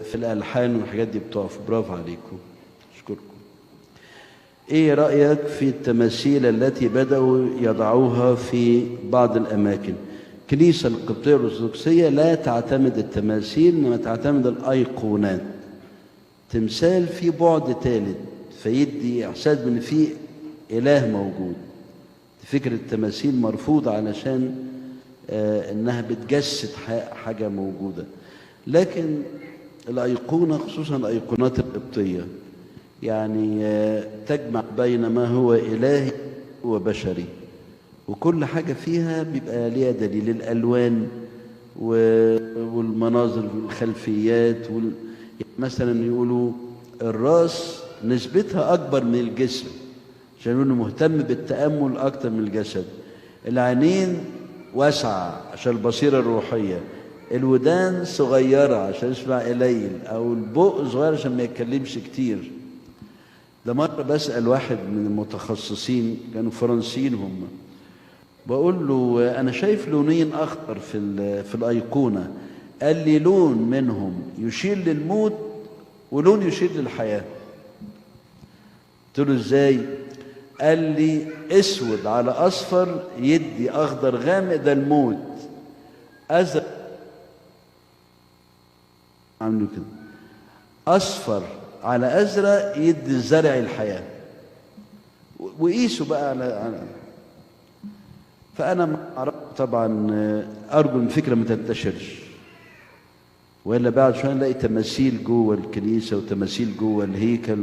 في الألحان والحاجات دي بتقف. برافو عليكم، أشكركم. إيه رأيك في التماثيل التي بدأوا يضعوها في بعض الأماكن؟ الكنيسة القبطية الأرثوذكسية لا تعتمد التماثيل، إنما تعتمد الأيقونات. تمثال فيه بعد ثالث فيدي إحساس بأن فيه إله موجود. فكرة التماثيل مرفوضة علشان إنها بتجسد حاجة موجودة. لكن الأيقونة، خصوصا الأيقونات القبطية، يعني تجمع بين ما هو إلهي وبشري، وكل حاجة فيها بيبقى ليها دليل. الألوان والمناظر والخلفيات مثلا يقولوا الراس نسبتها أكبر من الجسم عشان يقولوا مهتم بالتأمل أكتر من الجسد. العينين واسعة عشان البصيرة الروحية. الودان صغيرة عشان يسمع قليل، أو البق صغير عشان ما يتكلمش كتير. ده مرة بسأل واحد من المتخصصين، كانوا فرنسيين هم، بقول له أنا شايف لونين أخضر في الأيقونة. قال لي لون منهم يشير للموت ولون يشير للحياة. قلت له إزاي؟ قال لي اسود على اصفر يدي اخضر غامق، ده الموت. ازرق عامله كده، اصفر على ازرق يدي زرع الحياه. وقيسوا بقى على فانا طبعا ارجو ان الفكره ما تنتشرش، والا بعد شويه نلاقي تماثيل جوه الكنيسه وتماثيل جوه الهيكل.